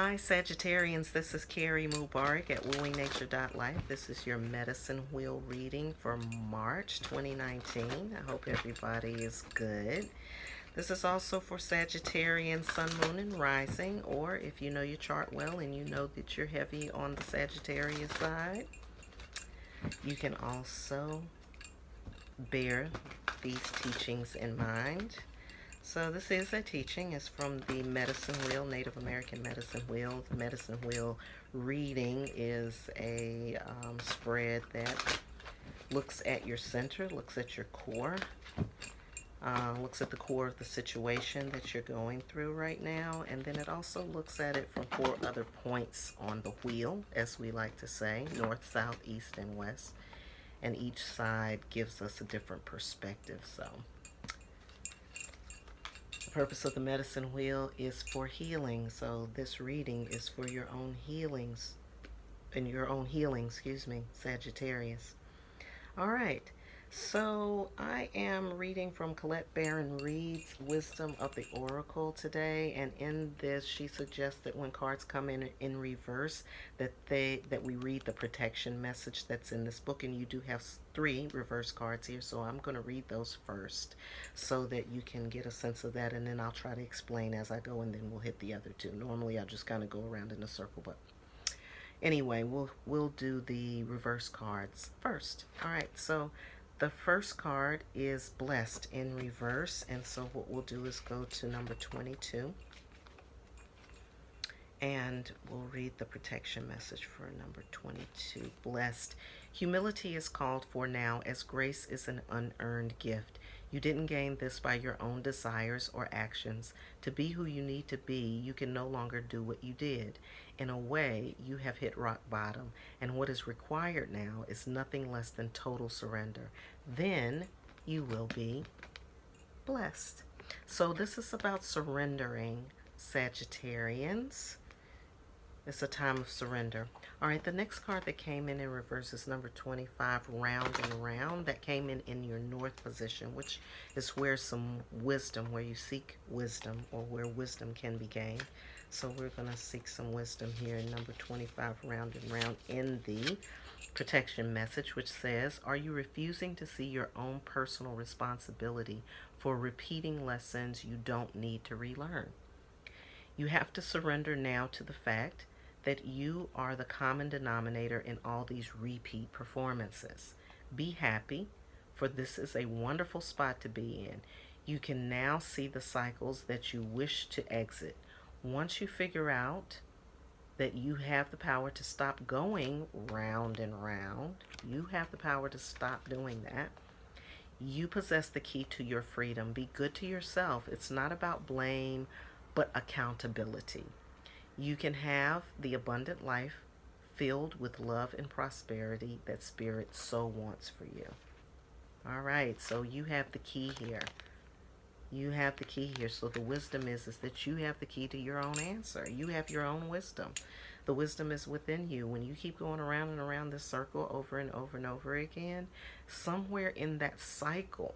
Hi Sagittarians, this is Carrie Mubarak at wooingnature.life. This is your medicine wheel reading for March 2019. I hope everybody is good. This is also for Sagittarian, Sun, Moon, and Rising, or if you know your chart well and you know that you're heavy on the Sagittarius side, you can also bear these teachings in mind. So this is a teaching. It's from the Medicine Wheel, Native American Medicine Wheel. The Medicine Wheel reading is a spread that looks at your center, looks at your core, looks at the core of the situation that you're going through right now, and then it also looks at it from 4 other points on the wheel, as we like to say, north, south, east, and west. And each side gives us a different perspective. So the purpose of the medicine wheel is for healing. So this reading is for your own healings, Sagittarius. All right. So I am reading from Colette Baron Reed's Wisdom of the Oracle today, and in this she suggests that when cards come in reverse, that we read the protection message that's in this book. And you do have 3 reverse cards here, so I'm going to read those first so that you can get a sense of that, and then I'll try to explain as I go, and then we'll hit the other 2. Normally I'll just kind of go around in a circle, but anyway, we'll do the reverse cards first. All right, so the first card is Blessed in reverse, and so what we'll do is go to number 22, and we'll read the protection message for number 22. Blessed. Humility is called for now, as grace is an unearned gift. You didn't gain this by your own desires or actions. To be who you need to be, you can no longer do what you did. In a way, you have hit rock bottom, and what is required now is nothing less than total surrender. Then you will be blessed. So this is about surrendering, Sagittarians. It's a time of surrender. All right, the next card that came in reverse is number 25, Round and Round. That came in your north position, which is where some wisdom, where you seek wisdom, or where wisdom can be gained. So we're going to seek some wisdom here in number 25, Round and Round, in the protection message, which says, are you refusing to see your own personal responsibility for repeating lessons you don't need to relearn? You have to surrender now to the fact that you are the common denominator in all these repeat performances. Be happy, for this is a wonderful spot to be in. You can now see the cycles that you wish to exit. Once you figure out that you have the power to stop going round and round, you have the power to stop doing that. You possess the key to your freedom. Be good to yourself. It's not about blame, but accountability. You can have the abundant life filled with love and prosperity that Spirit so wants for you. All right, so you have the key here. You have the key here. So the wisdom is that you have the key to your own answer. You have your own wisdom. The wisdom is within you. When you keep going around and around this circle over and over and over again, somewhere in that cycle,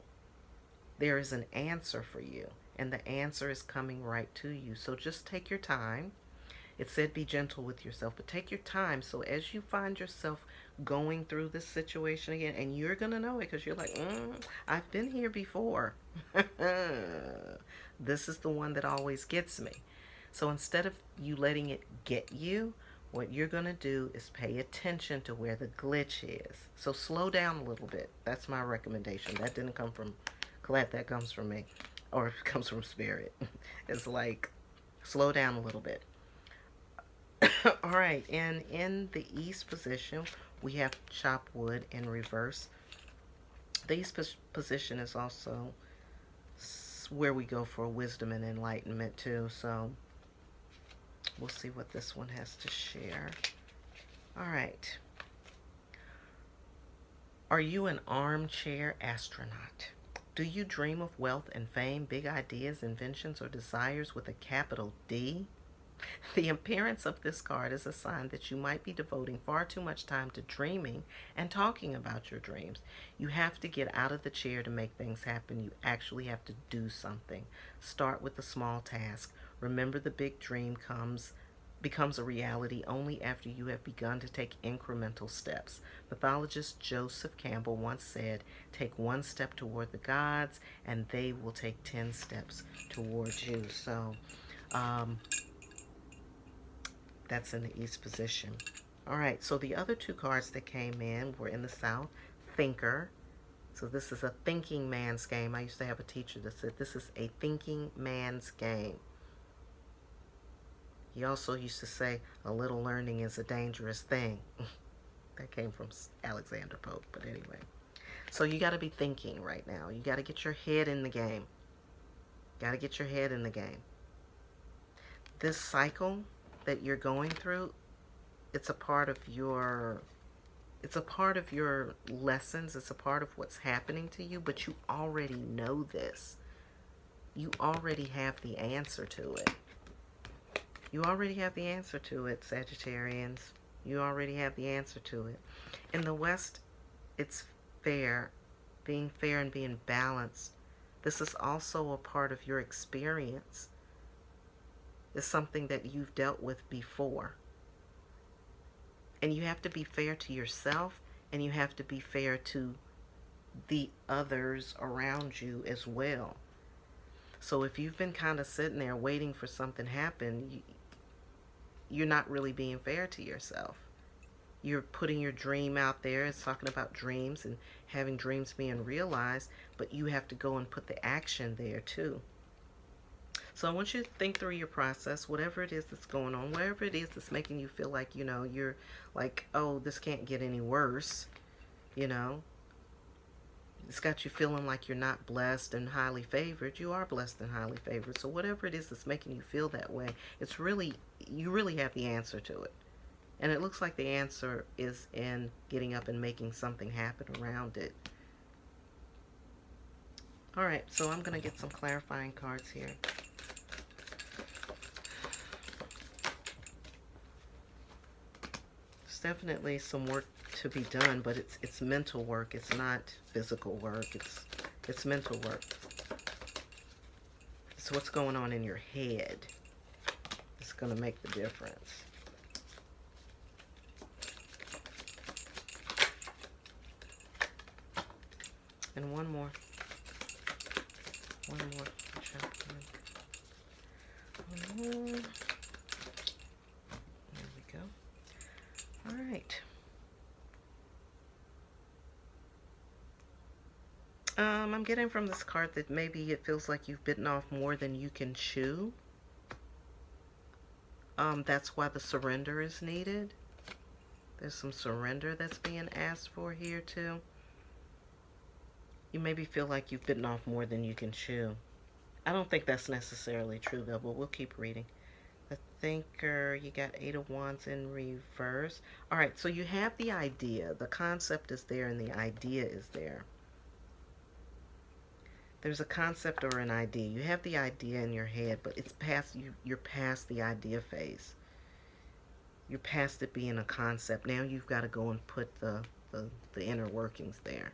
there is an answer for you. And the answer is coming right to you. So just take your time. It said be gentle with yourself, but take your time. So as you find yourself going through this situation again, and you're going to know it because you're like, I've been here before. This is the one that always gets me. So instead of you letting it get you, what you're going to do is pay attention to where the glitch is. So slow down a little bit. That's my recommendation. That didn't come from Colette. That comes from me. Or it comes from Spirit. It's like, slow down a little bit. All right, and in the east position, we have chop wood in reverse. The east position is also where we go for wisdom and enlightenment too. So we'll see what this one has to share. All right. Are you an armchair astronaut? Do you dream of wealth and fame, big ideas, inventions, or desires with a capital D? The appearance of this card is a sign that you might be devoting far too much time to dreaming and talking about your dreams. You have to get out of the chair to make things happen. You actually have to do something. Start with a small task. Remember, the big dream comes becomes a reality only after you have begun to take incremental steps. Mythologist Joseph Campbell once said, "Take one step toward the gods, and they will take 10 steps towards you." So um, that's in the East position. All right, so the other two cards that came in were in the South. Thinker. So this is a thinking man's game. I used to have a teacher that said this is a thinking man's game. He also used to say a little learning is a dangerous thing. That came from Alexander Pope, but anyway. So you got to be thinking right now. You got to get your head in the game. Got to get your head in the game. This cycle that you're going through, it's a part of your lessons. It's a part of what's happening to you, but you already know this. You already have the answer to it. You already have the answer to it, Sagittarians. You already have the answer to it. In the West, it's fair, being fair and being balanced. This is also a part of your experience. It's something that you've dealt with before. And you have to be fair to yourself, and you have to be fair to the others around you as well. So if you've been kind of sitting there waiting for something to happen, you're not really being fair to yourself. You're putting your dream out there. It's talking about dreams and having dreams being realized, but you have to go and put the action there too. So I want you to think through your process, whatever it is that's going on, whatever it is that's making you feel like, you're like, oh, this can't get any worse, It's got you feeling like you're not blessed and highly favored. You are blessed and highly favored. So whatever it is that's making you feel that way, you really have the answer to it. And it looks like the answer is in getting up and making something happen around it. All right, so I'm going to get some clarifying cards here. There's definitely some work to be done, but it's mental work. It's not physical work. It's mental work. So what's going on in your head is going to make the difference. And one more. One more. There we go. All right. I'm getting from this card that maybe it feels like you've bitten off more than you can chew. That's why the surrender is needed. There's some surrender that's being asked for here too. You maybe feel like you've bitten off more than you can chew. I don't think that's necessarily true though, but we'll keep reading. The Thinker, you got 8 of Wands in reverse. All right, so you have the idea. The concept is there and the idea is there. There's a concept or an idea. You have the idea in your head, but it's past you're past the idea phase. You're past it being a concept. Now you've got to go and put the inner workings there.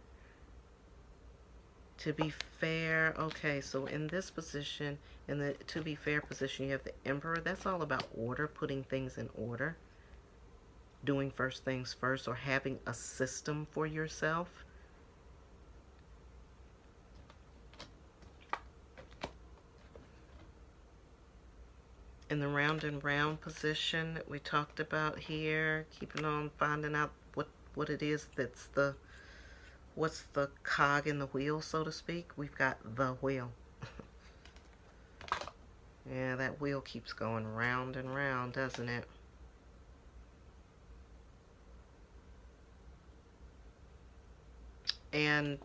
To be fair, okay, so in this position, in the to be fair position, you have the Emperor. That's all about order, putting things in order, doing first things first, or having a system for yourself. In the round and round position that we talked about here, keeping on finding out what it is that's what's the cog in the wheel, so to speak. We've got the wheel. Yeah, that wheel keeps going round and round, doesn't it? And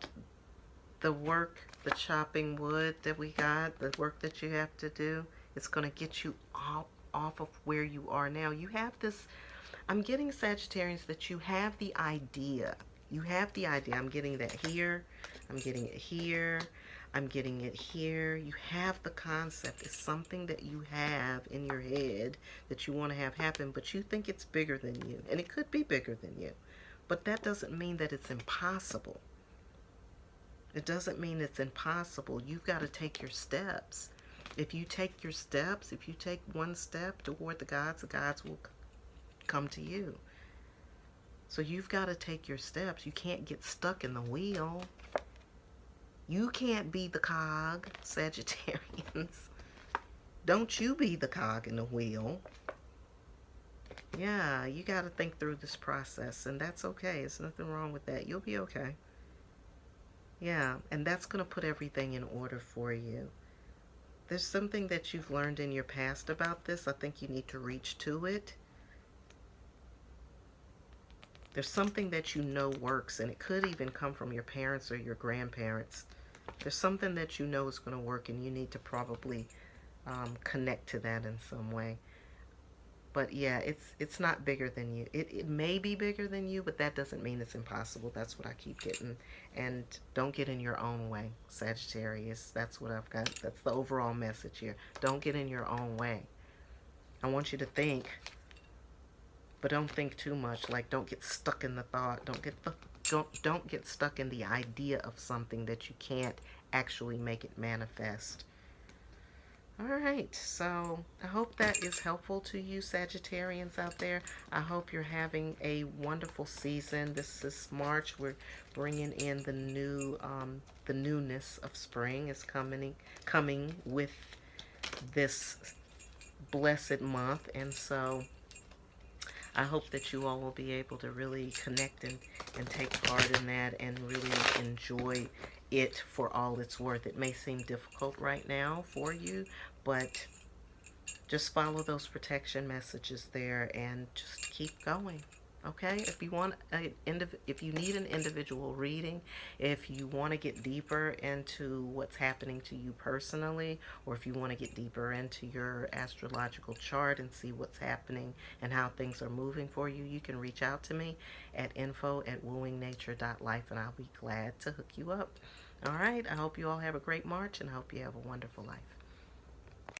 the work, the chopping wood that we got, the work that you have to do, it's going to get you off of where you are now. You have this, I'm getting, Sagittarians, that you have the idea. You have the idea. I'm getting that here. I'm getting it here. I'm getting it here. You have the concept. It's something that you have in your head that you want to have happen, but you think it's bigger than you. And it could be bigger than you. But that doesn't mean that it's impossible. It doesn't mean it's impossible. You've got to take your steps. If you take your steps, if you take one step toward the gods will come to you. So you've got to take your steps. You can't get stuck in the wheel. You can't be the cog, Sagittarians. Don't you be the cog in the wheel. Yeah, you got to think through this process, and that's okay. There's nothing wrong with that. You'll be okay. Yeah, and that's going to put everything in order for you. There's something that you've learned in your past about this. I think you need to reach to it. There's something that you know works, and it could even come from your parents or your grandparents. There's something that you know is going to work, and you need to probably connect to that in some way. But yeah, it's not bigger than you. It may be bigger than you, but that doesn't mean it's impossible. That's what I keep getting. And don't get in your own way, Sagittarius. That's what I've got. That's the overall message here. Don't get in your own way. I want you to think, but don't think too much. Like, don't get stuck in the thought. Don't get stuck in the idea of something that you can't actually make it manifest. All right, so I hope that is helpful to you Sagittarians out there. I hope you're having a wonderful season. This is March. We're bringing in the newness of spring is coming with this blessed month, and so I hope that you all will be able to really connect and take part in that and really enjoy it for all it's worth. It may seem difficult right now for you, but just follow those protection messages there and just keep going. Okay, if you want if you need an individual reading, if you want to get deeper into what's happening to you personally, or if you want to get deeper into your astrological chart and see what's happening and how things are moving for you, you can reach out to me at info@wooingnature.life, and I'll be glad to hook you up. All right, I hope you all have a great March, and I hope you have a wonderful life.